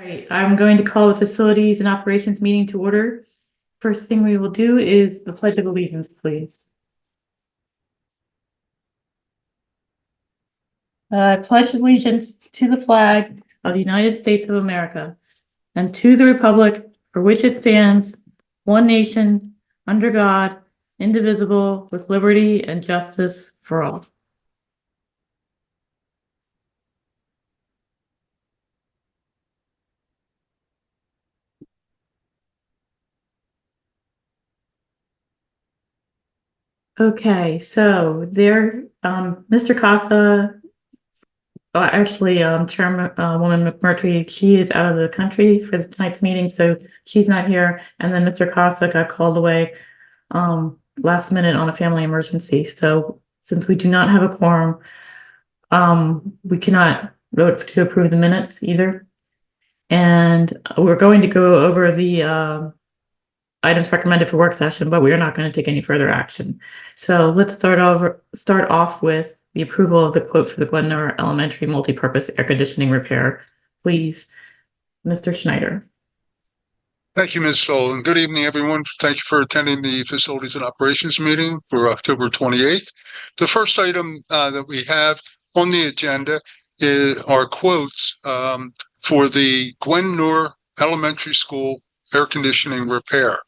Right, I'm going to call the Facilities and Operations meeting to order. First thing we will do is the Pledge of Allegiance, please. I pledge allegiance to the flag of the United States of America and to the republic for which it stands, one nation, under God, indivisible, with liberty and justice for all. Okay, so Mr. Casa, Chairwoman McMurtry, she is out of the country for tonight's meeting, so she's not here. And then Mr. Casa got called away last minute on a family emergency. So since we do not have a quorum, we cannot vote to approve the minutes either. And we're going to go over the items recommended for work session, but we are not going to take any further action. So let's start off with the approval of the quote for the Glenmore Elementary multi-purpose air conditioning repair. Please, Mr. Schneider. Thank you, Ms. Stoll, and good evening, everyone. Thank you for attending the Facilities and Operations meeting for October 28th. The first item that we have on the agenda are quotes for the Glenmore Elementary School air conditioning repair.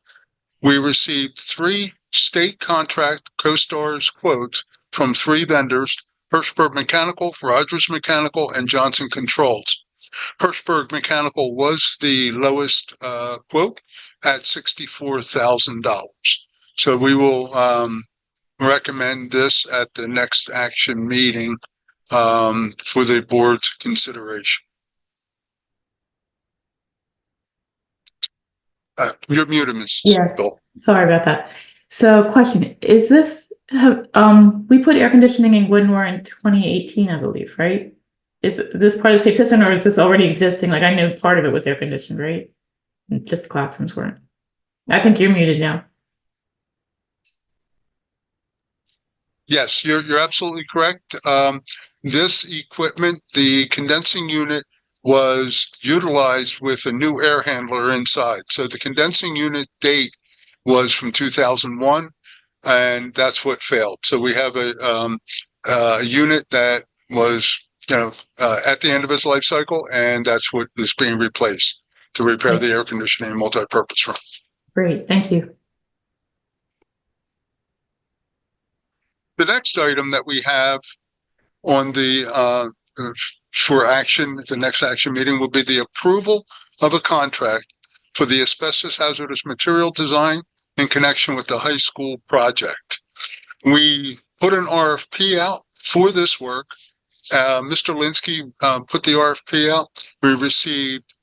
We received 3 state contract co-stars quotes from 3 vendors: Hirschberg Mechanical, Rogers Mechanical, and Johnson Controls. Hirschberg Mechanical was the lowest quote at $64,000. So we will recommend this at the next action meeting for the board's consideration. You're muted, Ms. Yes, Bill. sorry about that. So question, is this, we put air conditioning in Glenmore in 2018, I believe, right? Is this part of the same system, or is this already existing? Like, I know part of it was air conditioned, right? Just the classrooms weren't. I think you're muted now. Yes, you're absolutely correct. This equipment, the condensing unit, was utilized with a new air handler inside. So the condensing unit date was from 2001, and that's what failed. So we have a unit that was, at the end of its life cycle, and that's what is being replaced to repair the air conditioning and multi-purpose room. Great, thank you. The next item that we have on the for action, the next action meeting, will be the approval of a contract for the asbestos hazardous material design in connection with the high school project. We put an RFP out for this work. Mr. Linsky put the RFP out. We received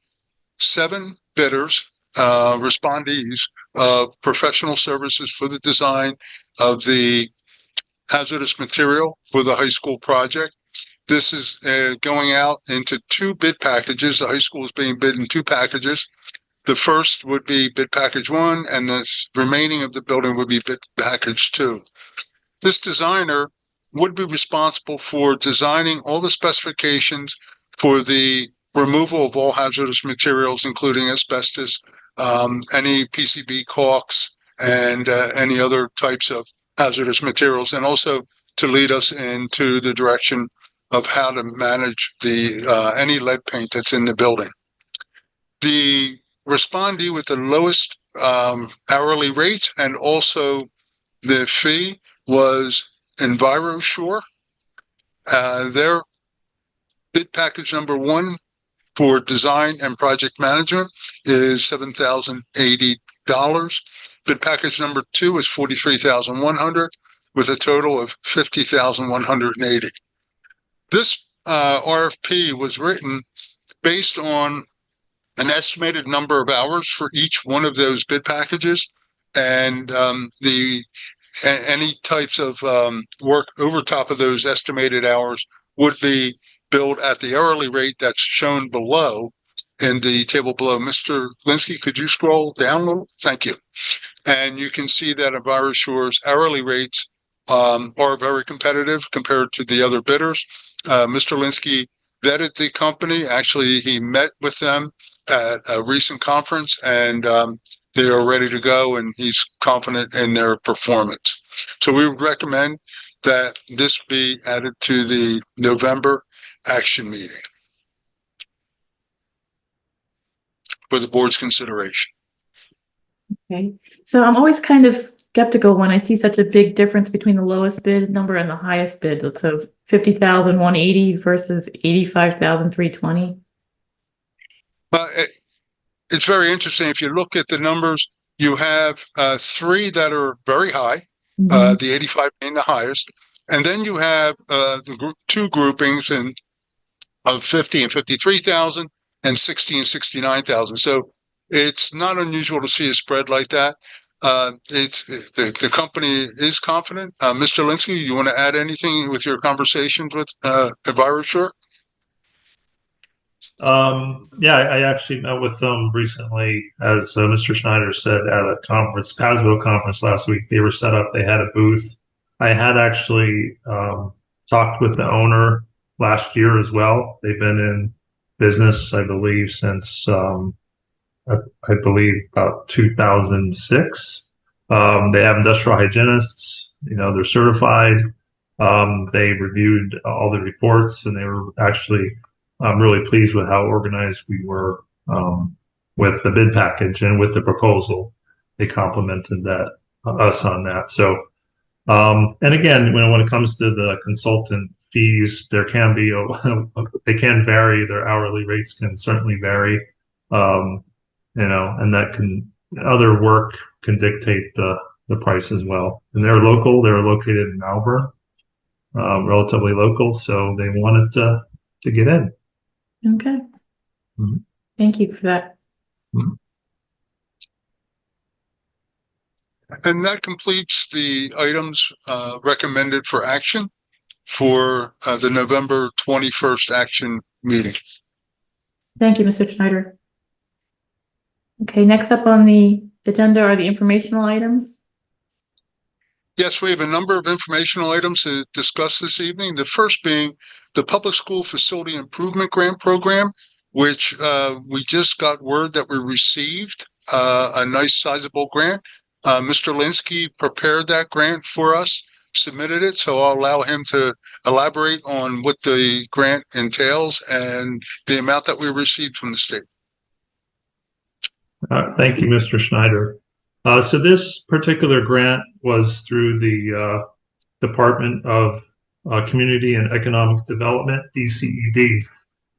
7 bidders, respondees of professional services for the design of the hazardous material for the high school project. This is going out into 2 bid packages. The high school is being bid in 2 packages. The first would be bid package 1, and the remaining of the building would be bid package 2. This designer would be responsible for designing all the specifications for the removal of all hazardous materials, including asbestos, any PCB caulks, and any other types of hazardous materials, and also to lead us into the direction of how to manage the any lead paint that's in the building. The respondee with the lowest hourly rate and also the fee was EnviroSure. Their bid package number 1 for design and project management is $7,080. Bid package number 2 is $43,100, with a total of $50,180. This RFP was written based on an estimated number of hours for each one of those bid packages, and any types of work over top of those estimated hours would be billed at the hourly rate that's shown below in the table below. Mr. Linsky, could you scroll down a little? Thank you. And you can see that EnviroSure's hourly rates are very competitive compared to the other bidders. Mr. Linsky vetted the company. Actually, he met with them at a recent conference, and they are ready to go, and he's confident in their performance. So we would recommend that this be added to the November action meeting for the board's consideration. Okay, so I'm always kind of skeptical when I see such a big difference between the lowest bid number and the highest bid. So 50,180 versus 85,320. It's very interesting. If you look at the numbers, you have three that are very high, the 85 being the highest, and then you have two groupings of 50 and 53,000 and 60 and 69,000. So it's not unusual to see a spread like that. The company is confident. Mr. Linsky, you want to add anything with your conversations with EnviroSure? Yeah, I actually met with them recently, as Mr. Schneider said, at a conference, Pasville conference last week. They were set up, they had a booth. I had actually talked with the owner last year as well. They've been in business, I believe, since I believe about 2006. They have industrial hygienists, they're certified. They reviewed all the reports, and they were actually really pleased with how organized we were with the bid package and with the proposal. They complimented us on that. So, and again, when it comes to the consultant fees, there can be they can vary. Their hourly rates can certainly vary, and that can other work can dictate the price as well. And they're local. They're located in Malvern, relatively local, so they wanted to get in. Okay. Thank you for that. And that completes the items recommended for action for the November 21st action meeting. Thank you, Mr. Schneider. Okay, next up on the agenda are the informational items. Yes, we have a number of informational items to discuss this evening. The first being the Public School Facility Improvement Grant Program, which we just got word that we received a nice sizable grant. Mr. Linsky prepared that grant for us, submitted it, so I'll allow him to elaborate on what the grant entails and the amount that we received from the state. Thank you, Mr. Schneider. So this particular grant was through the Department of Community and Economic Development, DCED,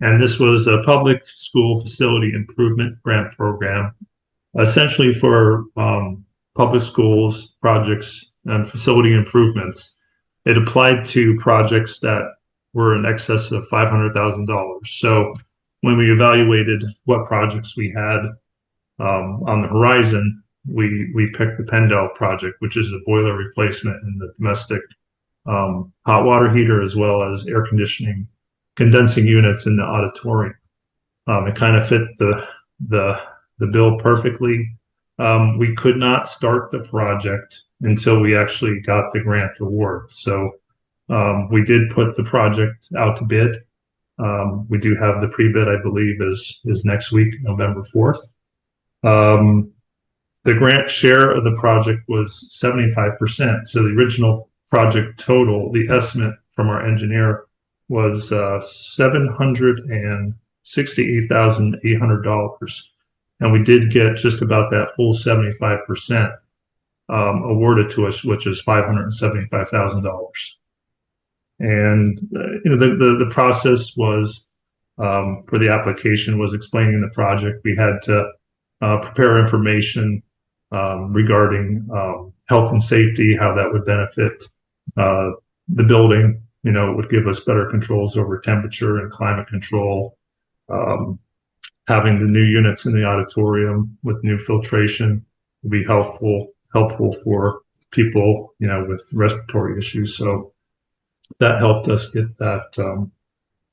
and this was a public school facility improvement grant program, essentially for public schools projects and facility improvements. It applied to projects that were in excess of $500,000. So when we evaluated what projects we had on the horizon, we picked the Pendel project, which is a boiler replacement in the domestic hot water heater, as well as air conditioning condensing units in the auditorium. It kind of fit the bill perfectly. We could not start the project until we actually got the grant award. So we did put the project out to bid. We do have the pre-bid, I believe, is next week, November 4th. The grant share of the project was 75%. So the original project total, the estimate from our engineer, was $768,800. And we did get just about that full 75% awarded to us, which is $575,000. And the process was for the application was explaining the project. We had to prepare information regarding health and safety, how that would benefit the building. It would give us better controls over temperature and climate control. Having the new units in the auditorium with new filtration would be helpful for people, with respiratory issues. So that helped us get that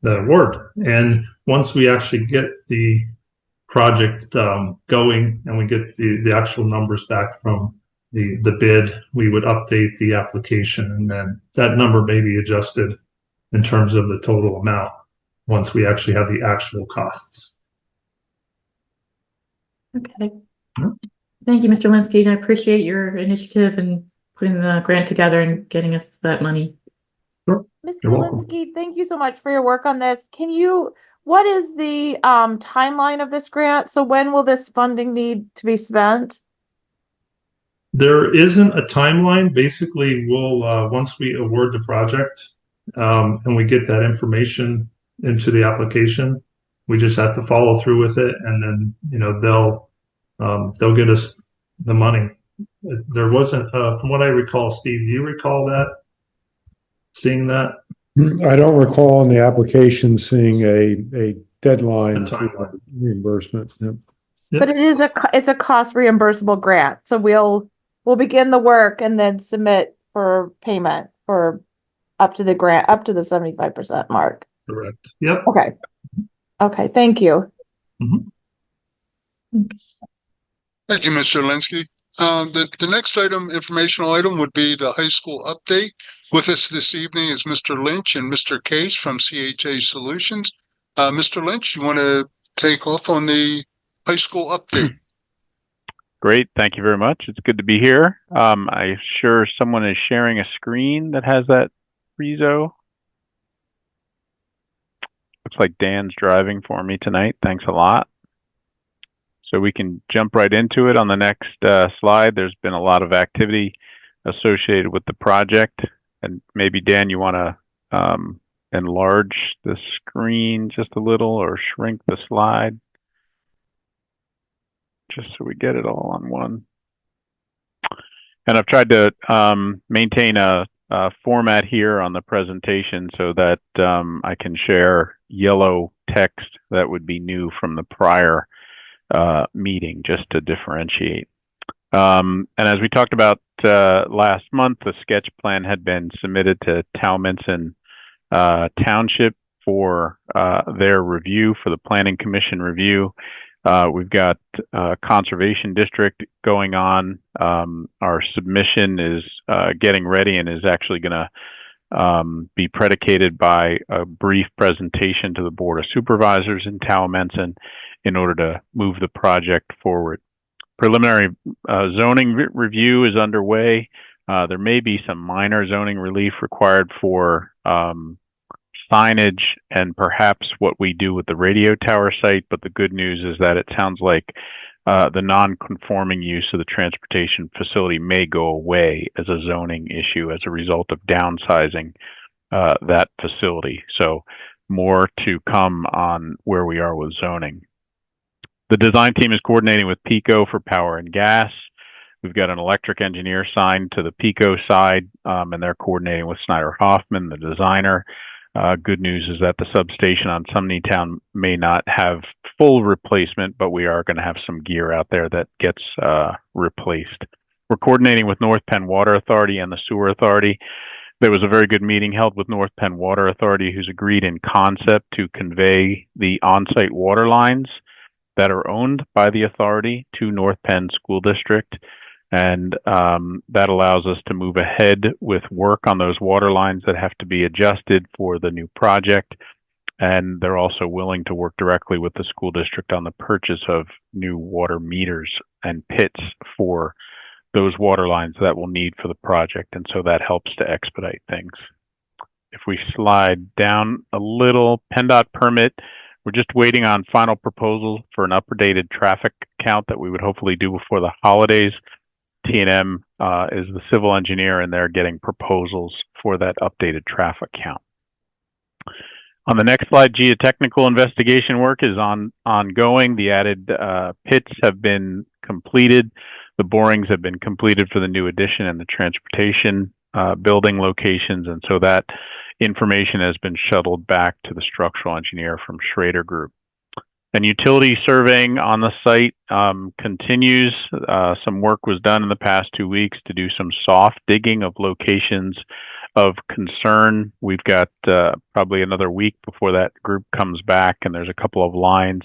award. And once we actually get the project going and we get the actual numbers back from the bid, we would update the application, and then that number may be adjusted in terms of the total amount once we actually have the actual costs. Okay. Yeah. Thank you, Mr. Linsky. I appreciate your initiative and putting the grant together and getting us that money. Sure. Mr. You're welcome. Linsky, thank you so much for your work on this. What is the timeline of this grant? So when will this funding need to be spent? There isn't a timeline. Basically, we'll once we award the project and we get that information into the application, we just have to follow through with it, and then they'll get us the money. There wasn't, from what I recall, Steve, do you recall that? Seeing that? I don't recall in the application seeing a deadline for reimbursement. Yep. But it's a cost reimbursable grant. So we'll begin the work and then submit for payment for up to the 75% mark. Correct. Yep. Okay. Okay, thank you. Thank you, Mr. Linsky. The next informational item would be the high school update. With us this evening is Mr. Lynch and Mr. Case from CHA Solutions. Mr. Lynch, you want to take off on the high school update? Great. Thank you very much. It's good to be here. I'm sure someone is sharing a screen that has that Rezo. Looks like Dan's driving for me tonight. Thanks a lot. So we can jump right into it on the next slide. There's been a lot of activity associated with the project. And maybe, Dan, you want to enlarge the screen just a little or shrink the slide, just so we get it all on one. And I've tried to maintain a format here on the presentation so that I can share yellow text that would be new from the prior meeting, just to differentiate. And as we talked about last month, the sketch plan had been submitted to Talminson Township for their review, for the Planning Commission review. We've got Conservation District going on. Our submission is getting ready and is actually going to be predicated by a brief presentation to the Board of Supervisors in Talminson in order to move the project forward. Preliminary zoning review is underway. There may be some minor zoning relief required for signage and perhaps what we do with the radio tower site, but the good news is that it sounds like the non-conforming use of the transportation facility may go away as a zoning issue as a result of downsizing that facility. So more to come on where we are with zoning. The design team is coordinating with PECO for power and gas. We've got an electric engineer signed to the PECO side, and they're coordinating with Snyder Hoffman, the designer. Good news is that the substation on Sumneytown may not have full replacement, but we are going to have some gear out there that gets replaced. We're coordinating with North Penn Water Authority and the Sewer Authority. There was a very good meeting held with North Penn Water Authority, who's agreed in concept to convey the on-site water lines that are owned by the authority to North Penn School District. And that allows us to move ahead with work on those water lines that have to be adjusted for the new project. And they're also willing to work directly with the school district on the purchase of new water meters and pits for those water lines that we'll need for the project. And so that helps to expedite things. If we slide down a little, PennDOT permit, we're just waiting on final proposal for an updated traffic count that we would hopefully do before the holidays. T&M is the civil engineer, and they're getting proposals for that updated traffic count. On the next slide, geotechnical investigation work is ongoing. The added pits have been completed. The borings have been completed for the new addition and the transportation building locations, and so that information has been shuttled back to the structural engineer from Schrader Group. And utility surveying on the site continues. Some work was done in the past 2 weeks to do some soft digging of locations of concern. We've got probably another week before that group comes back, and there's a couple of lines,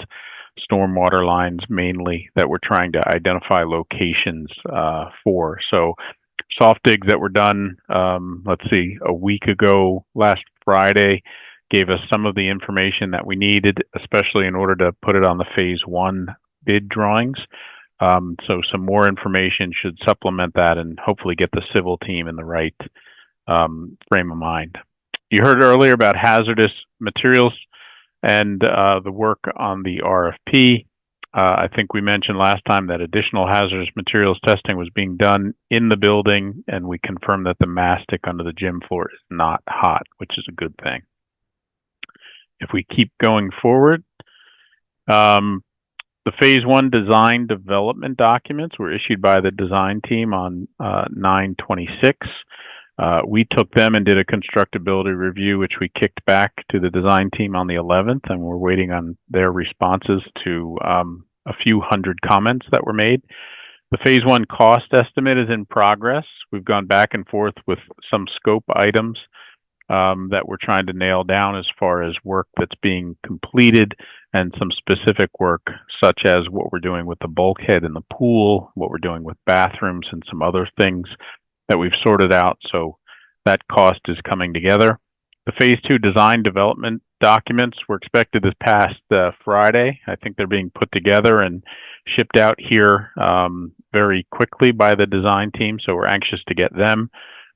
stormwater lines mainly, that we're trying to identify locations for. So soft digs that were done, a week ago, last Friday, gave us some of the information that we needed, especially in order to put it on the phase 1 bid drawings. So some more information should supplement that and hopefully get the civil team in the right frame of mind. You heard earlier about hazardous materials and the work on the RFP. I think we mentioned last time that additional hazardous materials testing was being done in the building, and we confirmed that the mastic under the gym floor is not hot, which is a good thing. If we keep going forward, the Phase 1 design development documents were issued by the design team on 9/26. We took them and did a constructability review, which we kicked back to the design team on the 11th, and we're waiting on their responses to a few hundred comments that were made. The Phase 1 cost estimate is in progress. We've gone back and forth with some scope items that we're trying to nail down as far as work that's being completed and some specific work, such as what we're doing with the bulkhead in the pool, what we're doing with bathrooms, and some other things that we've sorted out. So that cost is coming together. The Phase 2 design development documents were expected this past Friday. I think they're being put together and shipped out here very quickly by the design team, so we're anxious to get them.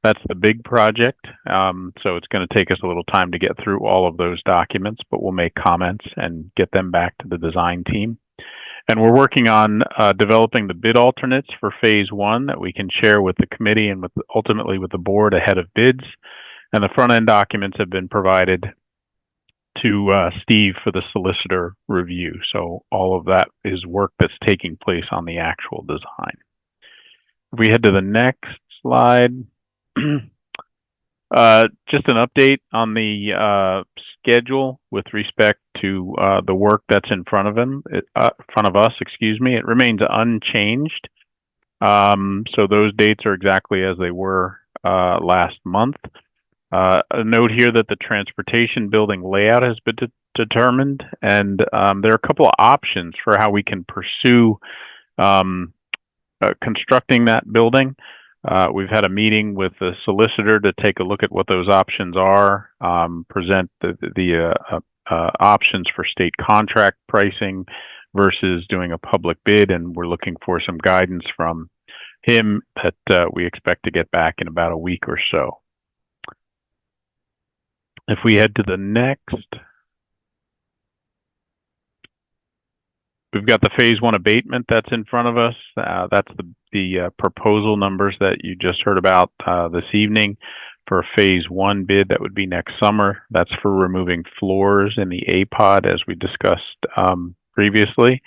That's the big project, so it's going to take us a little time to get through all of those documents, but we'll make comments and get them back to the design team. And we're working on developing the bid alternates for Phase 1 that we can share with the committee and ultimately with the board ahead of bids. And the front end documents have been provided to Steve for the solicitor review. So all of that is work that's taking place on the actual design. If we head to the next slide, just an update on the schedule with respect to the work that's in front of us. It remains unchanged. So those dates are exactly as they were last month. A note here that the transportation building layout has been determined, and there are a couple of options for how we can pursue constructing that building. We've had a meeting with the solicitor to take a look at what those options are, present the options for state contract pricing versus doing a public bid, and we're looking for some guidance from him that we expect to get back in about a week or so. If we head to the next, we've got the Phase 1 abatement that's in front of us. That's the proposal numbers that you just heard about this evening for a Phase 1 bid that would be next summer. That's for removing floors in the APOD, as we discussed previously.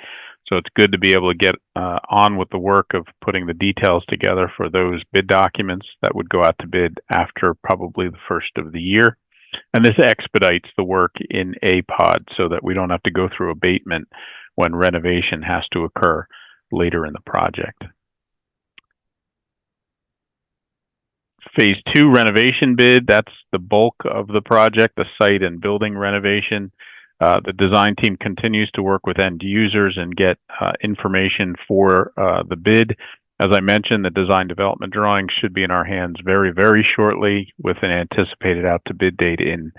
So it's good to be able to get on with the work of putting the details together for those bid documents that would go out to bid after probably the first of the year. And this expedites the work in APOD so that we don't have to go through abatement when renovation has to occur later in the project. Phase 2 renovation bid, that's the bulk of the project, the site and building renovation. The design team continues to work with end users and get information for the bid. As I mentioned, the design development drawings should be in our hands very, very shortly with an anticipated out to bid date in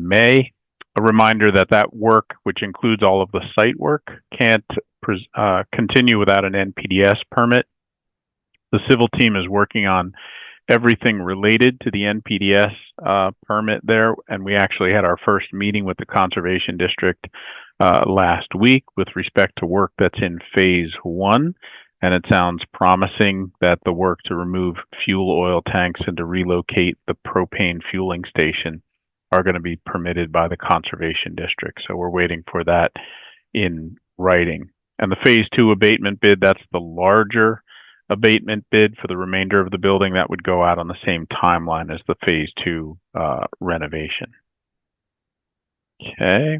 May. A reminder that that work, which includes all of the site work, can't continue without an NPDS permit. The civil team is working on everything related to the NPDS permit there, and we actually had our first meeting with the Conservation District last week with respect to work that's in Phase 1. And it sounds promising that the work to remove fuel oil tanks and to relocate the propane fueling station are going to be permitted by the Conservation District. So we're waiting for that in writing. And the Phase 2 abatement bid, that's the larger abatement bid for the remainder of the building. That would go out on the same timeline as the Phase 2 renovation. Okay.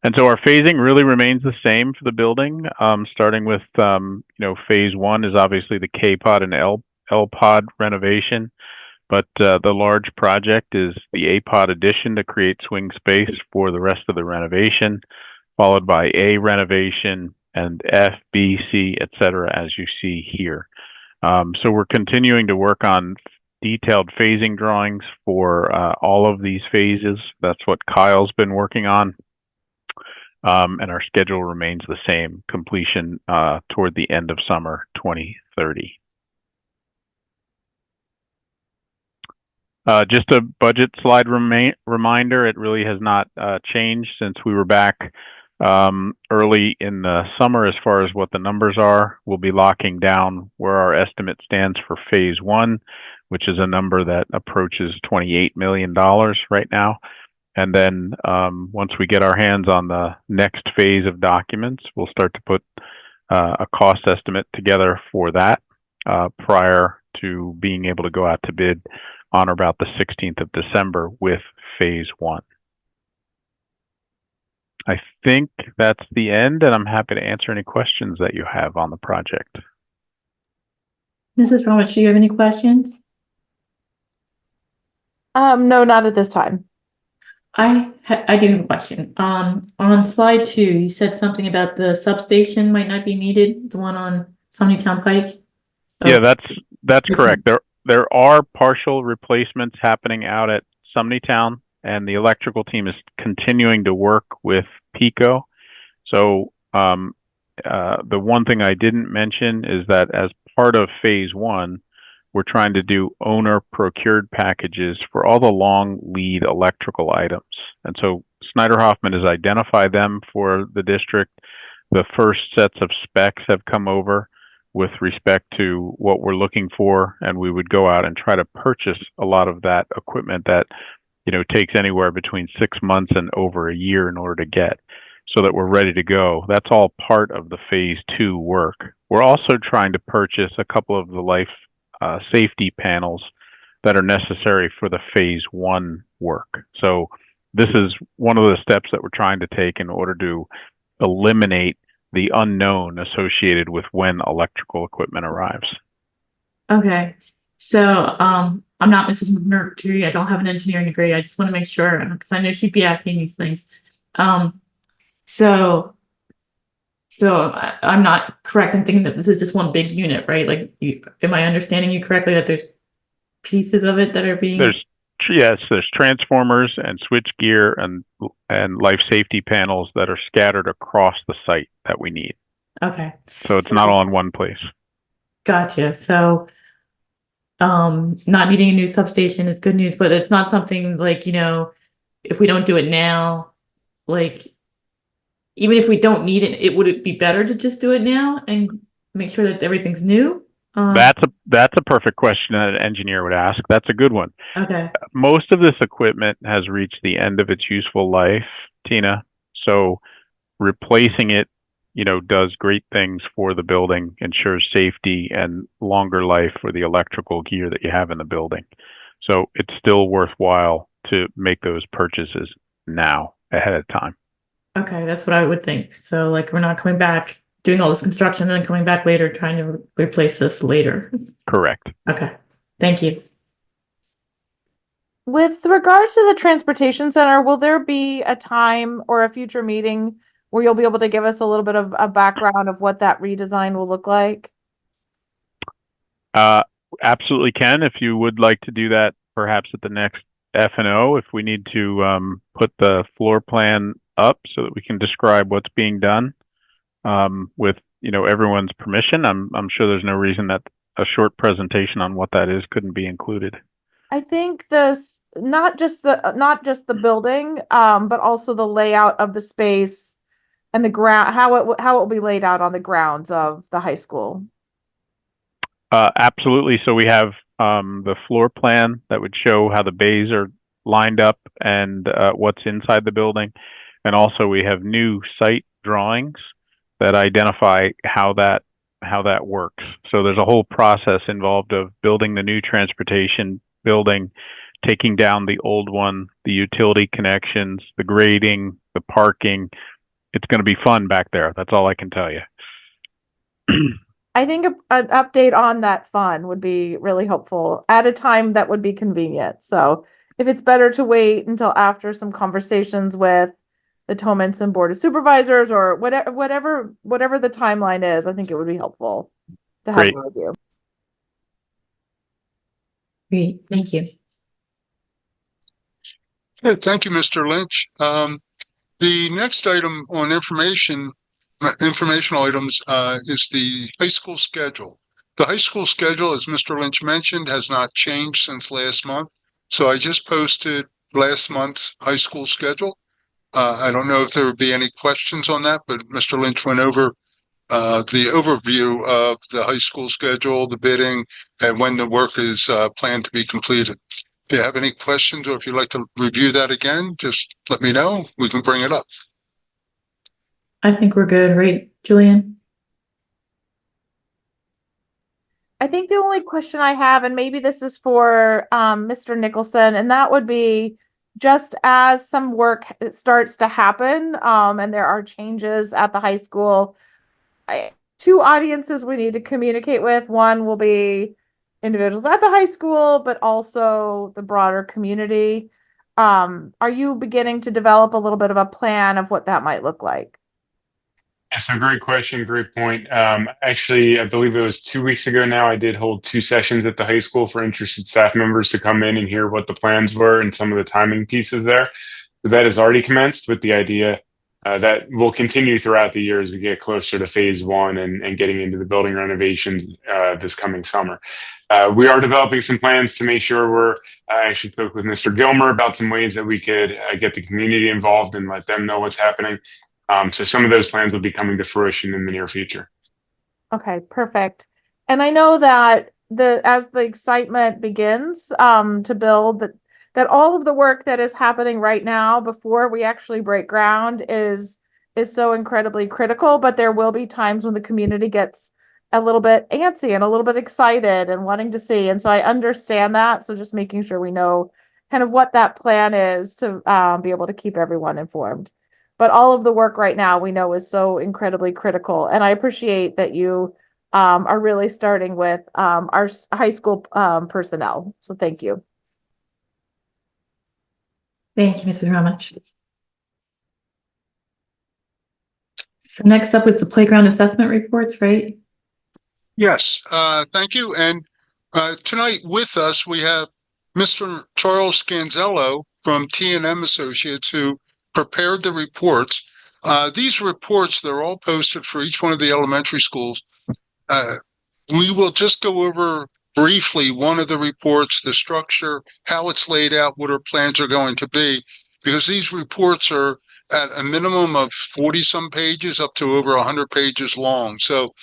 And so our phasing really remains the same for the building, starting with, Phase 1 is obviously the K-pod and L-pod renovation, but the large project is the A-pod addition to create swing space for the rest of the renovation, followed by A renovation and F, B, C, et cetera, as you see here. So we're continuing to work on detailed phasing drawings for all of these phases. That's what Kyle's been working on. And our schedule remains the same, completion toward the end of summer 2030. Just a budget slide reminder, it really has not changed since we were back early in the summer as far as what the numbers are. We'll be locking down where our estimate stands for phase one, which is a number that approaches $28 million right now. And then once we get our hands on the next phase of documents, we'll start to put a cost estimate together for that prior to being able to go out to bid on or about the 16th of December with phase one. I think that's the end, and I'm happy to answer any questions that you have on the project. Mrs. Roberts, do you have any questions? No, not at this time. I do have a question. On slide 2, you said something about the substation might not be needed, the one on Town Pike. Yeah, that's correct. There are partial replacements happening out at Town, and the electrical team is continuing to work with PECO. So the one thing I didn't mention is that as part of phase one, we're trying to do owner procured packages for all the long lead electrical items. And so Snyder Hoffman has identified them for the district. The first sets of specs have come over with respect to what we're looking for, and we would go out and try to purchase a lot of that equipment that, you know, takes anywhere between 6 months and over a year in order to get, so that we're ready to go. That's all part of the phase two work. We're also trying to purchase a couple of the life safety panels that are necessary for the phase one work. So this is one of the steps that we're trying to take in order to eliminate the unknown associated with when electrical equipment arrives. Okay. So I'm not Mrs. Mercury. I don't have an engineering degree. I just want to make sure, because I know she'd be asking these things. So I'm not correct in thinking that this is just one big unit, right? Like, am I understanding you correctly that there's pieces of it that are being? Yes, there's transformers and switch gear and life safety panels that are scattered across the site that we need. Okay. So it's not all in one place. Gotcha. So not needing a new substation is good news, but it's not something like, you know, if we don't do it now, like, even if we don't need it, would it be better to just do it now and make sure that everything's new? That's a perfect question that an engineer would ask. That's a good one. Okay. Most of this equipment has reached the end of its useful life, Tina. So replacing it, you know, does great things for the building, ensures safety and longer life for the electrical gear that you have in the building. So it's still worthwhile to make those purchases now ahead of time. Okay, that's what I would think. So like, we're not coming back, doing all this construction, and then coming back later, trying to replace this later. Correct. Okay, thank you. With regards to the transportation center, will there be a time or a future meeting where you'll be able to give us a little bit of a background of what that redesign will look like? Absolutely can. If you would like to do that, perhaps at the next F&O, if we need to put the floor plan up so that we can describe what's being done with, you know, everyone's permission. I'm sure there's no reason that a short presentation on what that is couldn't be included. I think this not just the building, but also the layout of the space and the ground, how it will be laid out on the grounds of the high school. Absolutely. So we have the floor plan that would show how the bays are lined up and what's inside the building. And also we have new site drawings that identify how that works. So there's a whole process involved of building the new transportation building, taking down the old one, the utility connections, the grading, the parking. It's going to be fun back there. That's all I can tell you. I think an update on that fund would be really helpful at a time that would be convenient. So if it's better to wait until after some conversations with the Tomenson Board of Supervisors or whatever the timeline is, I think it would be helpful to have a review. Great, thank you. Okay, thank you, Mr. Lynch. The next item on informational items, is the high school schedule. The high school schedule, as Mr. Lynch mentioned, has not changed since last month. So I just posted last month's high school schedule. I don't know if there would be any questions on that, but Mr. Lynch went over the overview of the high school schedule, the bidding, and when the work is planned to be completed. If you have any questions or if you'd like to review that again, just let me know. We can bring it up. I think we're good, right, Julian? I think the only question I have, and maybe this is for Mr. Nicholson, and that would be just as some work starts to happen and there are changes at the high school, two audiences we need to communicate with. One will be individuals at the high school, but also the broader community. Are you beginning to develop a little bit of a plan of what that might look like? Yeah, so great question, great point. Actually, I believe it was 2 weeks ago now, I did hold 2 sessions at the high school for interested staff members to come in and hear what the plans were and some of the timing pieces there. So that has already commenced with the idea that will continue throughout the year as we get closer to phase one and getting into the building renovations this coming summer. We are developing some plans to make sure I actually spoke with Mr. Gilmer about some ways that we could get the community involved and let them know what's happening. So some of those plans will be coming to fruition in the near future. Okay, perfect. And I know that as the excitement begins to build, that all of the work that is happening right now before we actually break ground is so incredibly critical. But there will be times when the community gets a little bit antsy and a little bit excited and wanting to see. And so I understand that. So just making sure we know kind of what that plan is to be able to keep everyone informed. But all of the work right now we know is so incredibly critical. And I appreciate that you are really starting with our high school personnel. So thank you. Thank you, Mrs. Ramich. So next up is the playground assessment reports, right? Yes, thank you. And tonight with us, we have Mr. Charles Scanzello from T&M Associates, who prepared the reports. These reports, they're all posted for each one of the elementary schools. We will just go over briefly one of the reports, the structure, how it's laid out, what our plans are going to be, because these reports are at a minimum of 40 some pages up to over 100 pages long. So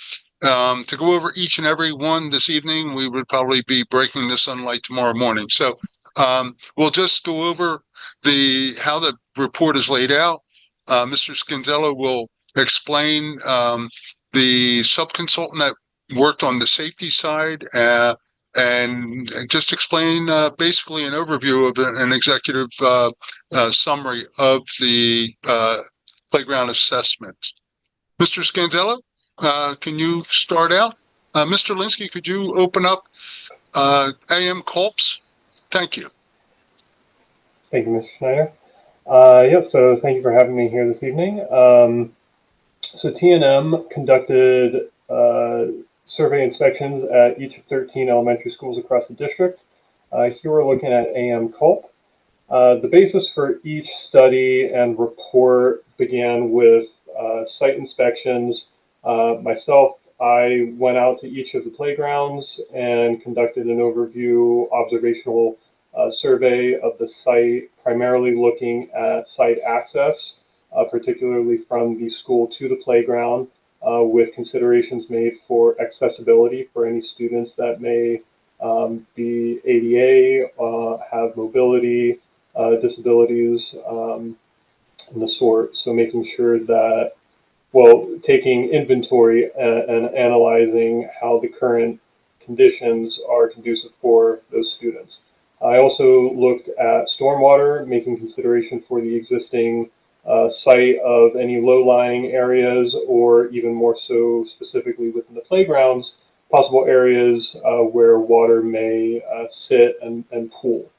to go over each and every one this evening, we would probably be breaking the sunlight tomorrow morning. So we'll just go over how the report is laid out. Mr. Scanzello will explain the subconsultant that worked on the safety side and just explain basically an overview of an executive summary of the playground assessment. Mr. Scanzello, can you start out? Mr. Linsky, could you open up AM Culps? Thank you. Thank you, Mr. Schneider. So thank you for having me here this evening. So T&M conducted survey inspections at each of 13 elementary schools across the district. Here we're looking at AM Culp. The basis for each study and report began with site inspections. Myself, I went out to each of the playgrounds and conducted an overview observational survey of the site, primarily looking at site access, particularly from the school to the playground, with considerations made for accessibility for any students that may be ADA, have mobility disabilities, and the sort. So making sure that, taking inventory and analyzing how the current conditions are conducive for those students. I also looked at stormwater, making consideration for the existing site of any low-lying areas, or even more so specifically within the playgrounds, possible areas where water may sit and pool.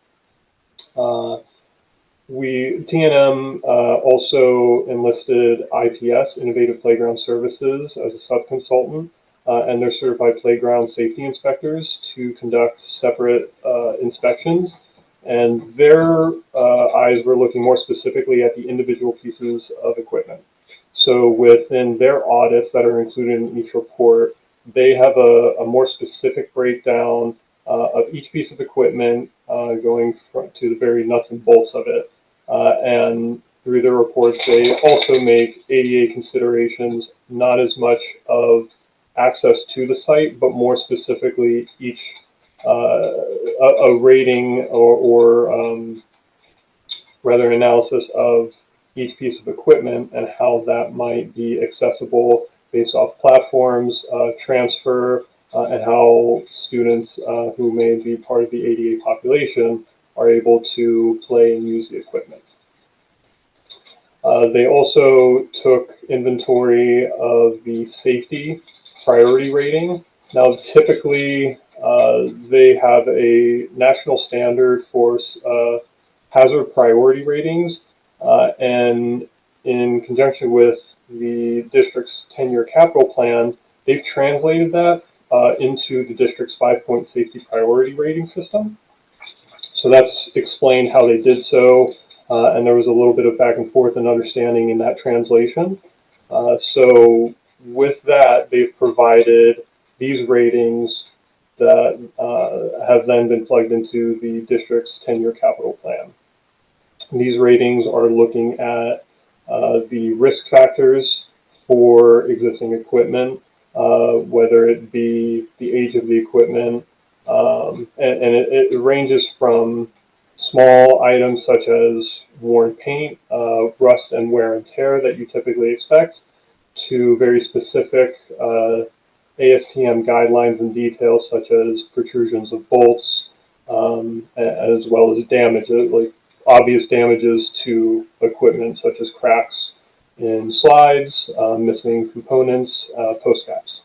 T&M also enlisted IPS, Innovative Playground Services, as a subconsultant, and their certified playground safety inspectors to conduct separate inspections. and their eyes were looking more specifically at the individual pieces of equipment. So within their audits that are included in each report, they have a more specific breakdown of each piece of equipment going to the very nuts and bolts of it. And through their reports, they also make ADA considerations, not as much of access to the site, but more specifically each a rating or rather an analysis of each piece of equipment and how that might be accessible based off platforms, transfer, and how students who may be part of the ADA population are able to play and use the equipment. They also took inventory of the safety priority rating. Now, typically, they have a national standard for hazard priority ratings, and in conjunction with the district's 10-year capital plan, they've translated that into the district's 5-point safety priority rating system. So that's explained how they did so, and there was a little bit of back and forth and understanding in that translation. So with that, they've provided these ratings that have then been plugged into the district's 10-year capital plan. These ratings are looking at the risk factors for existing equipment, whether it be the age of the equipment, and it ranges from small items such as worn paint, rust and wear and tear that you typically expect, to very specific ASTM guidelines and details such as protrusions of bolts, as well as damages, like obvious damages to equipment such as cracks in slides, missing components, post caps.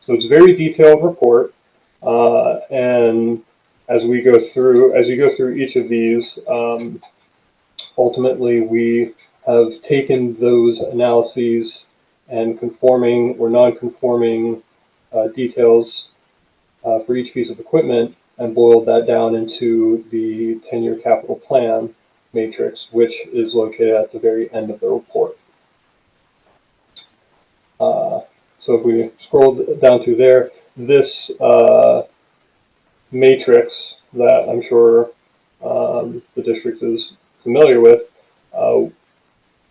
So it's a very detailed report, and as you go through each of these, ultimately we have taken those analyses and conforming or non-conforming details for each piece of equipment and boiled that down into the 10-year capital plan matrix, which is located at the very end of the report. So if we scroll down through there, this matrix that I'm sure the district is familiar with,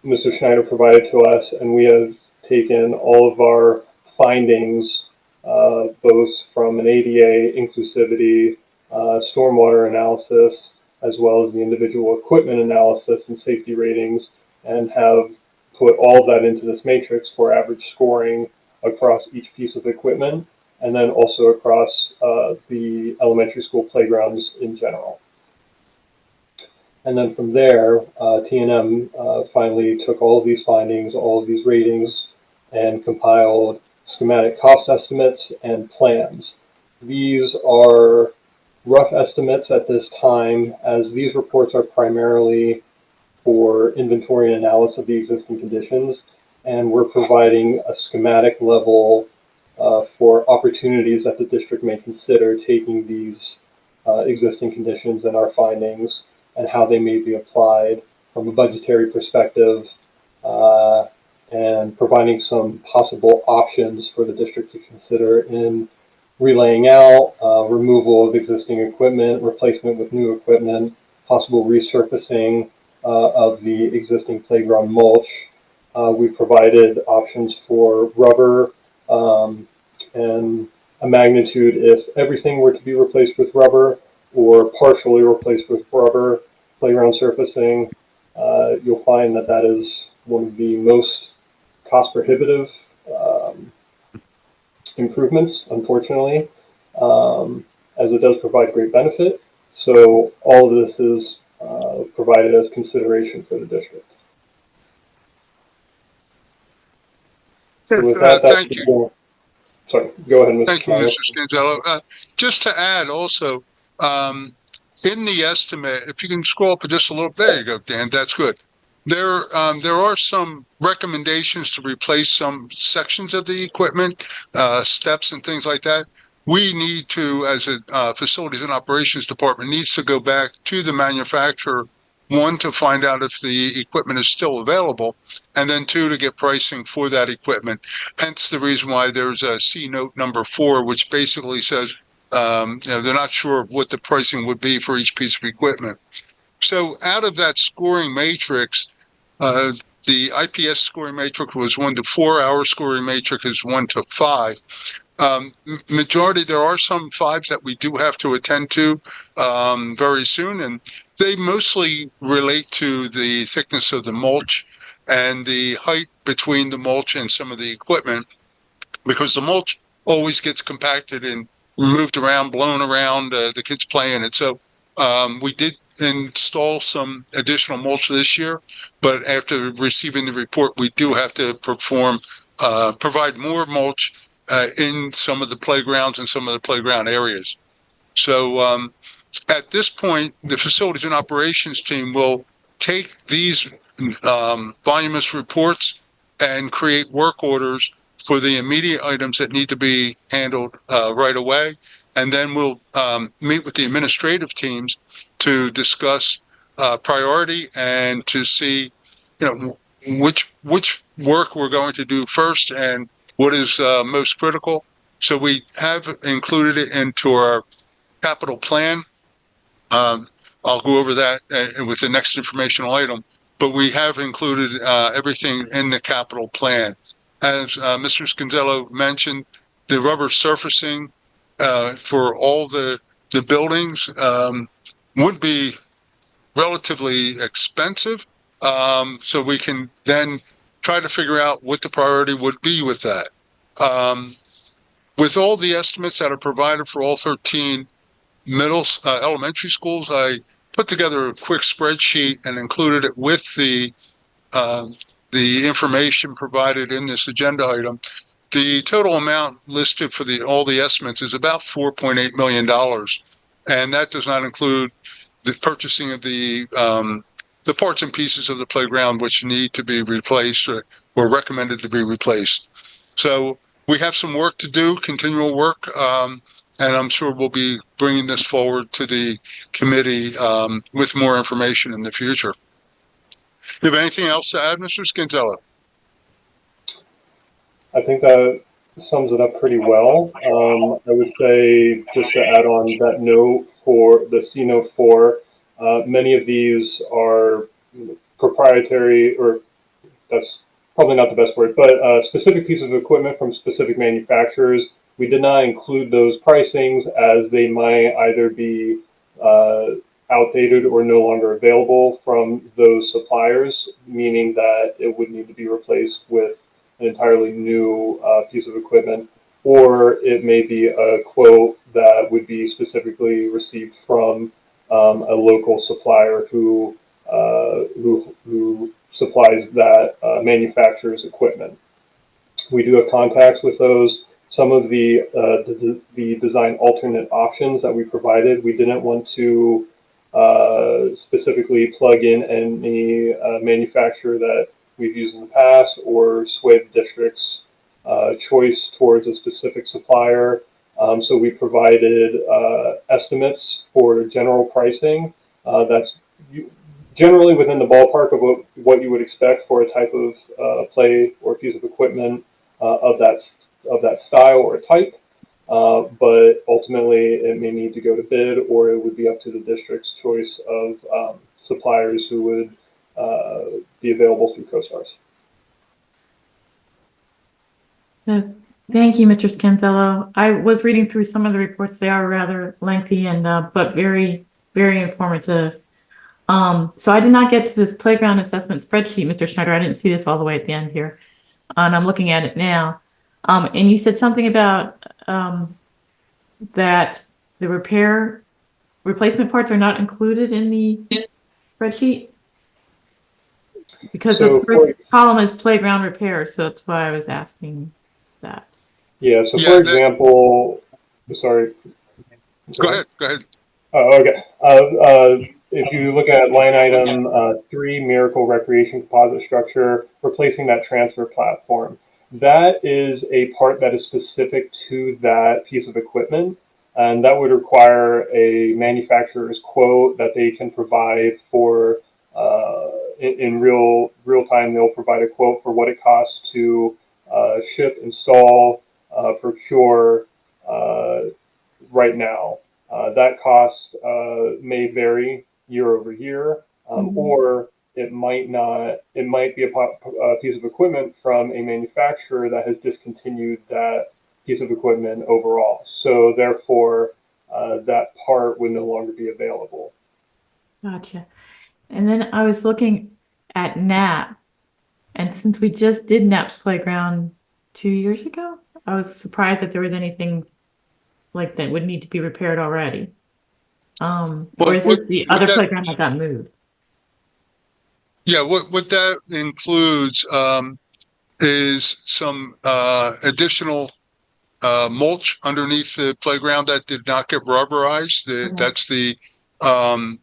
Mr. Schneider provided to us, and we have taken all of our findings, both from an ADA inclusivity, stormwater analysis, as well as the individual equipment analysis and safety ratings, and have put all of that into this matrix for average scoring across each piece of equipment, and then also across the elementary school playgrounds in general. And then from there, T&M finally took all of these findings, all of these ratings, and compiled schematic cost estimates and plans. These are rough estimates at this time, as these reports are primarily for inventory and analysis of the existing conditions, and we're providing a schematic level for opportunities that the district may consider taking these existing conditions and our findings and how they may be applied from a budgetary perspective, and providing some possible options for the district to consider in relaying out, removal of existing equipment, replacement with new equipment, possible resurfacing of the existing playground mulch. We provided options for rubber and a magnitude if everything were to be replaced with rubber or partially replaced with rubber playground surfacing. You'll find that that is one of the most cost prohibitive improvements, unfortunately, as it does provide great benefit. So all of this is provided as consideration for the district. So with that, Thank you. Sorry, go ahead, Mr. Thank you, Schneider. Mr. Scanzello. Just to add also, in the estimate, if you can scroll up just a little, there you go, Dan, that's good. There are some recommendations to replace some sections of the equipment, steps and things like that. we need to, as a facilities and operations department, needs to go back to the manufacturer, one, to find out if the equipment is still available, and then two, to get pricing for that equipment. Hence the reason why there's a C note number 4, which basically says, they're not sure what the pricing would be for each piece of equipment. So out of that scoring matrix, the IPS scoring matrix was 1 to 4, our scoring matrix is 1 to 5. Majority, there are some 5s that we do have to attend to very soon, and they mostly relate to the thickness of the mulch and the height between the mulch and some of the equipment, because the mulch always gets compacted and moved around, blown around, the kids play in it. So we did install some additional mulch this year, but after receiving the report, we do have to provide more mulch in some of the playgrounds and some of the playground areas. So at this point, the facilities and operations team will take these voluminous reports and create work orders for the immediate items that need to be handled right away. And then we'll meet with the administrative teams to discuss priority and to see, which work we're going to do first and what is most critical. So we have included it into our capital plan. I'll go over that with the next informational item, but we have included everything in the capital plan. As Mr. Scanzello mentioned, the rubber surfacing for all the buildings would be relatively expensive. So we can then try to figure out what the priority would be with that. With all the estimates that are provided for all 13 elementary schools, I put together a quick spreadsheet and included it with the information provided in this agenda item. The total amount listed for all the estimates is about $4.8 million, and that does not include the purchasing of the parts and pieces of the playground which need to be replaced or recommended to be replaced. So we have some work to do, continual work, and I'm sure we'll be bringing this forward to the committee with more information in the future. Do you have anything else to add, Mr. Scanzello? I think that sums it up pretty well. I would say, just to add on that note for the C note 4, many of these are proprietary, or that's probably not the best word, but specific pieces of equipment from specific manufacturers. We did not include those pricings as they might either be outdated or no longer available from those suppliers, meaning that it would need to be replaced with an entirely new piece of equipment, or it may be a quote that would be specifically received from a local supplier who supplies that manufacturer's equipment. We do have contacts with those. Some of the design alternate options that we provided, we didn't want to specifically plug in any manufacturer that we've used in the past or sway the district's choice towards a specific supplier. So we provided estimates for general pricing. That's generally within the ballpark of what you would expect for a type of play or piece of equipment of that style or type. But ultimately, it may need to go to bid, or it would be up to the district's choice of suppliers who would be available through CoStars. Thank you, Mr. Scanzello. I was reading through some of the reports. They are rather lengthy and but very, very informative. So I did not get to this playground assessment spreadsheet, Mr. Schneider. I didn't see this all the way at the end here, and I'm looking at it now. And you said something about that the replacement parts are not included in the spreadsheet? Because the first column is playground repair, so that's why I was asking that. Yeah, so for example, sorry. Go ahead. Oh, okay. If you look at line item 3, Miracle Recreation Composite Structure, replacing that transfer platform. That is a part that is specific to that piece of equipment, and that would require a manufacturer's quote that they can provide for in real time. They'll provide a quote for what it costs to ship, install, procure right now. That cost may vary year over year, or it might not. It might be a piece of equipment from a manufacturer that has discontinued that piece of equipment overall. So therefore, that part would no longer be available. Gotcha. And then I was looking at NAP, and since we just did NAP's playground 2 years ago, I was surprised that there was anything like that would need to be repaired already. Or Well, is this the what other that- playground that got moved? Yeah, what that includes is some additional mulch underneath the playground that did not get rubberized. Okay. That's um,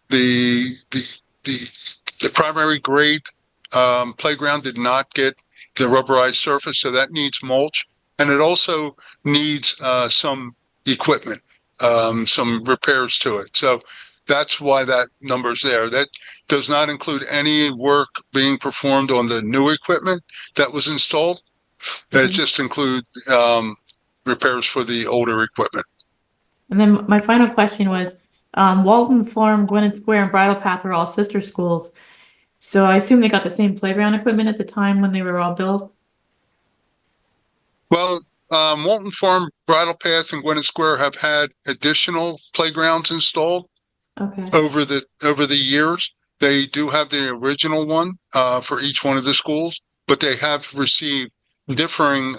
the the primary grade playground did not get the rubberized surface, so that needs mulch, and it also needs some equipment, some repairs to it. So that's why that number's there. That does not include any work being performed on the new equipment that was installed. It just includes repairs for the older equipment. And then my final question was, Walton Farm, Gwinnett Square, and Bridle Path are all sister schools. So I assume they got the same playground equipment at the time when they were all built? Well, Walton Farm, Bridle Path, and Gwinnett Square have had additional playgrounds installed Okay. over the years. They do have the original one for each one of the schools, but they have received differing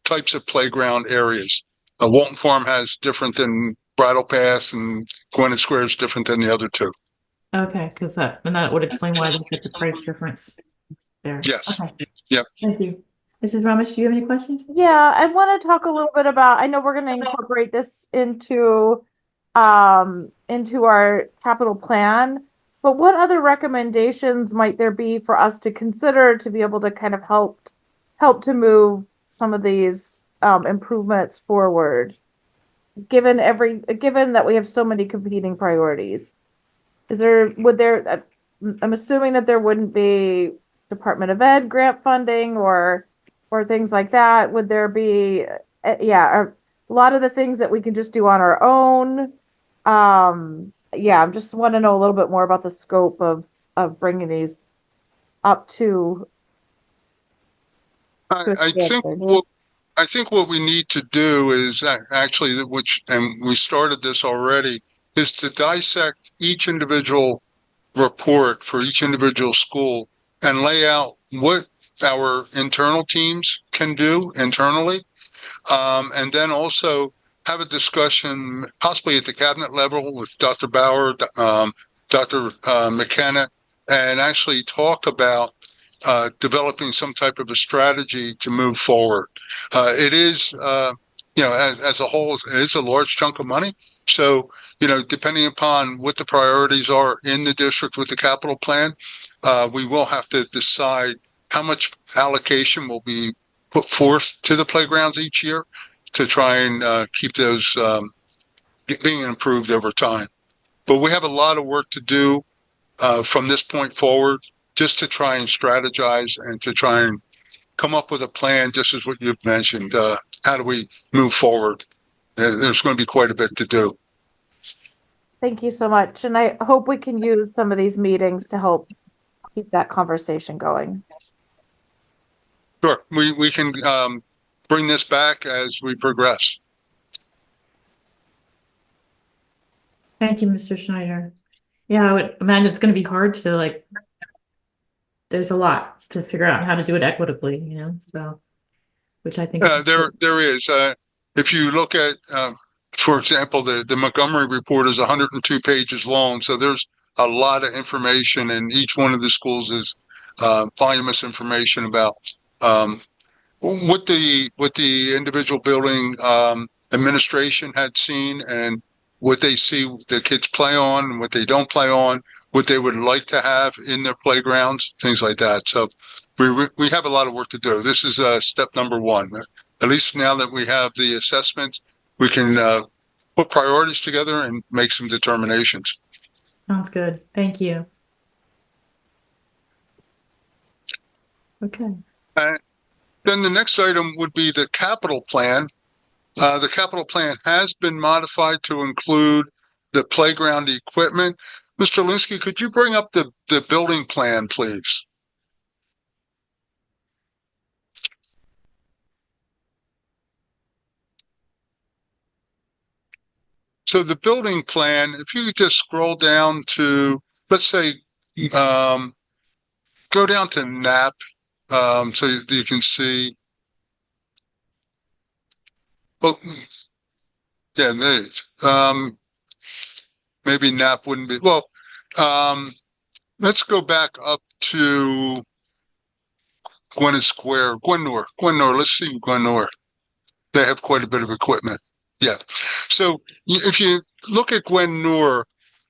types of playground areas. Walton Farm has different than Bridle Path, and Gwinnett Square is different than the other two. Okay, because that would explain why they get the price difference there. Yes. Okay. Yep. Thank you. Mrs. Ramesh, do you have any questions? Yeah, I want to talk a little bit about, I know we're going to incorporate this into our capital plan, but what other recommendations might there be for us to consider to be able to kind of help to move some of these improvements forward, given that we have so many competing priorities? I'm assuming that there wouldn't be Department of Ed grant funding or things like that. Would there be, a lot of the things that we can just do on our own? I just want to know a little bit more about the scope of bringing these up to. I think what we need to do is actually, and we started this already, is to dissect each individual report for each individual school and lay out what our internal teams can do internally, and then also have a discussion possibly at the cabinet level with Dr. Bauer, Dr. McKenna, and actually talk about developing some type of a strategy to move forward. It is, as a whole, it is a large chunk of money. So, depending upon what the priorities are in the district with the capital plan, we will have to decide how much allocation will be put forth to the playgrounds each year to try and keep those being improved over time. But we have a lot of work to do from this point forward, just to try and strategize and to try and come up with a plan, just as what you've mentioned. How do we move forward? There's going to be quite a bit to do. Thank you so much. And I hope we can use some of these meetings to help keep that conversation going. Sure. We can bring this back as we progress. Thank you, Mr. Schneider. Yeah, I would imagine it's going to be hard to there's a lot to figure out how to do it equitably, so, which I think there is. If you look at, for example, the Montgomery report is 102 pages long, so there's a lot of information, and each one of the schools is voluminous information about what the individual building administration had seen and what they see the kids play on and what they don't play on, what they would like to have in their playgrounds, things like that. So we have a lot of work to do. This is step number one. At least now that we have the assessment, we can put priorities together and make some determinations. Sounds good. Thank you. Okay. Then the next item would be the capital plan. The capital plan has been modified to include the playground equipment. Mr. Linsky, could you bring up the building plan, please? So the building plan, if you could just scroll down to, let's say, go down to NAP, so you can see. Oh, yeah, there it is. Maybe NAP wouldn't be, well, let's go back up to Gwynedd Square, Gwynnor, let's see Gwynnor. They have quite a bit of equipment. Yeah. So if you look at Gwynnor,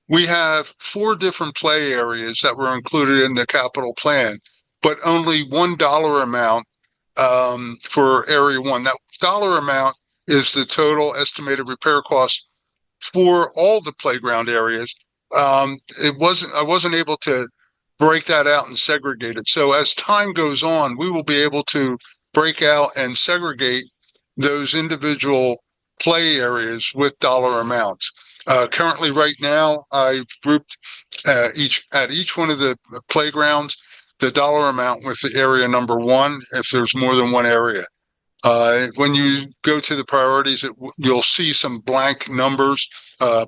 we have 4 different play areas that were included in the capital plan, but only $1 amount for area 1. That dollar amount is the total estimated repair cost for all the playground areas. I wasn't able to break that out and segregate it. So as time goes on, we will be able to break out and segregate those individual play areas with dollar amounts. Currently, right now, I've grouped each one of the playgrounds the dollar amount with the area number 1 if there's more than one area. When you go to the priorities, you'll see some blank numbers,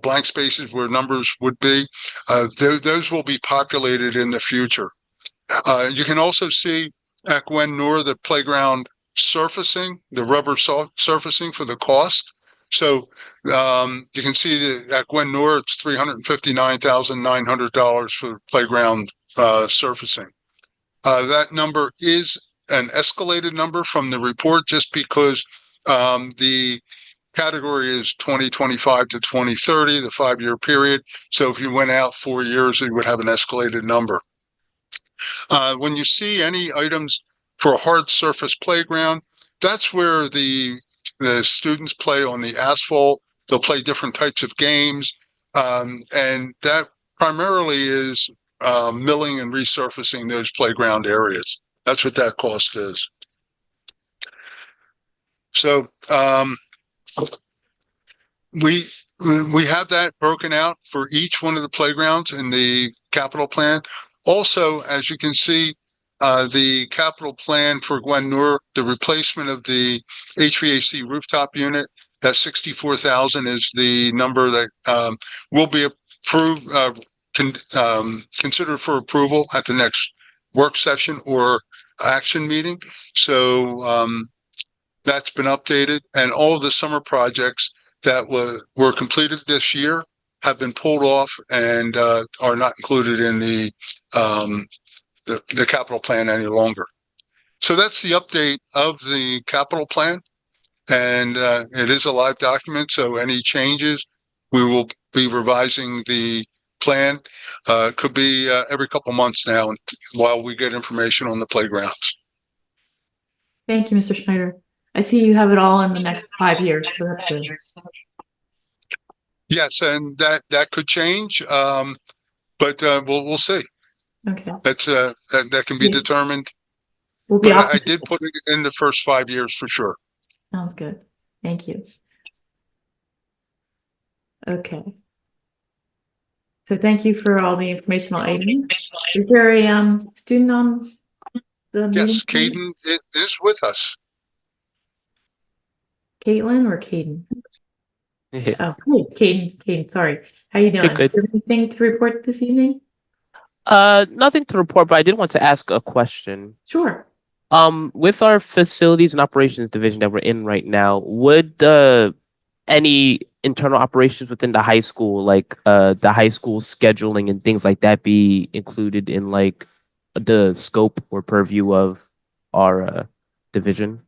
blank spaces where numbers would be. Those will be populated in the future. You can also see at Gwynnor the playground surfacing, the rubber surfacing for the cost. So you can see that at Gwynnor it's $359,900 for playground surfacing. That number is an escalated number from the report just because the category is 2025 to 2030, the 5-year period. So if you went out 4 years, it would have an escalated number. When you see any items for a hard surface playground, that's where the students play on the asphalt. They'll play different types of games. And that primarily is milling and resurfacing those playground areas. That's what that cost is. So we have that broken out for each one of the playgrounds in the capital plan. Also, as you can see, the capital plan for Gwynnor, the replacement of the HVAC rooftop unit, that $64,000 is the number that will be approved, considered for approval at the next work session or action meeting. So that's been updated, and all of the summer projects that were completed this year have been pulled off and are not included in the capital plan any longer. So that's the update of the capital plan, and it is a live document. So any changes, we will be revising the plan. Could be every couple months now while we get information on the playgrounds. Thank you, Mr. Schneider. I see you have it all in the next 5 years, so that's good. Yes, and that could change, but we'll see. Okay. That can be determined. We'll be But I did put it in the first 5 years for sure. Sounds good. Thank you. Okay. So thank you for all the informational items. Is there a student on the meeting? Yes, Caden is with us. Caitlin or Caden? Yeah. Oh, hey, Caden, sorry. How you doing? Good. Do you have anything to report this evening? Nothing to report, but I did want to ask a question. Sure. With our facilities and operations division that we're in right now, would any internal operations within the high school, like the high school scheduling and things like that, be included in like the scope or purview of our division?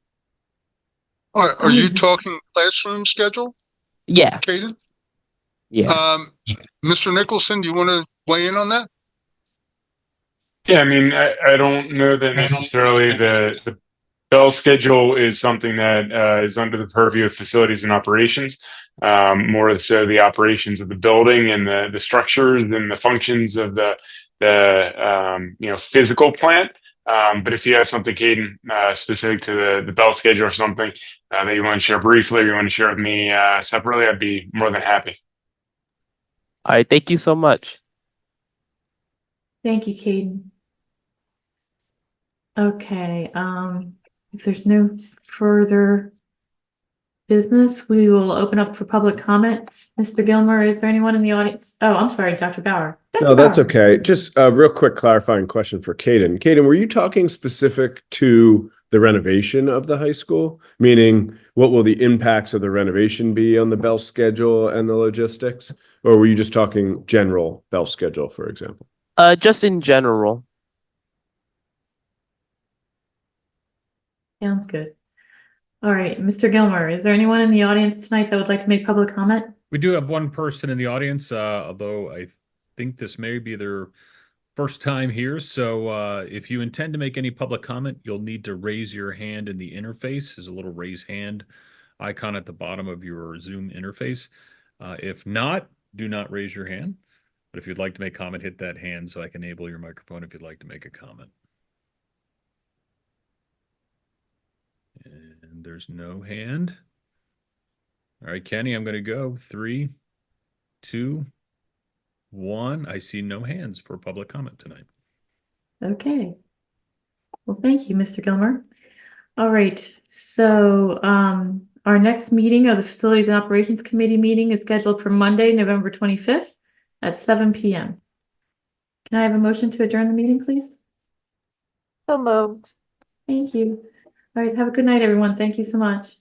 Are you talking classroom schedule, Yeah, Caden? yeah. Mr. Nicholson, do you want to weigh in on that? Yeah, I mean, I don't know that necessarily the bell schedule is something that is under the purview of facilities and operations. More so the operations of the building and the structures and the functions of the physical plant. But if you have something, Caden, specific to the bell schedule or something that you want to share briefly, or you want to share with me separately, I'd be more than happy. All right, thank you so much. Thank you, Caden. Okay, if there's no further business, we will open up for public comment. Mr. Gilmer, is there anyone in the audience? Oh, I'm sorry, Dr. Bauer. No, that's Bauer. okay. Just a real quick clarifying question for Caden. Caden, were you talking specific to the renovation of the high school? Meaning, what will the impacts of the renovation be on the bell schedule and the logistics? Or were you just talking general bell schedule, for example? Just in general. Sounds good. All right, Mr. Gilmer, is there anyone in the audience tonight that would like to make public comment? We do have one person in the audience, although I think this may be their first time here. So if you intend to make any public comment, you'll need to raise your hand in the interface. There's a little raise hand icon at the bottom of your Zoom interface. If not, do not raise your hand. But if you'd like to make comment, hit that hand so I can enable your microphone if you'd like to make a comment. And there's no hand. All right, Kenny, I'm going to go 3, 2, 1. I see no hands for public comment tonight. Okay. Well, thank you, Mr. Gilmer. All right, so our next meeting of the Facilities and Operations Committee meeting is scheduled for Monday, November 25th at 7 p.m. Can I have a motion to adjourn the meeting, please? So moved. Thank you. All right, have a good night, everyone. Thank you so much.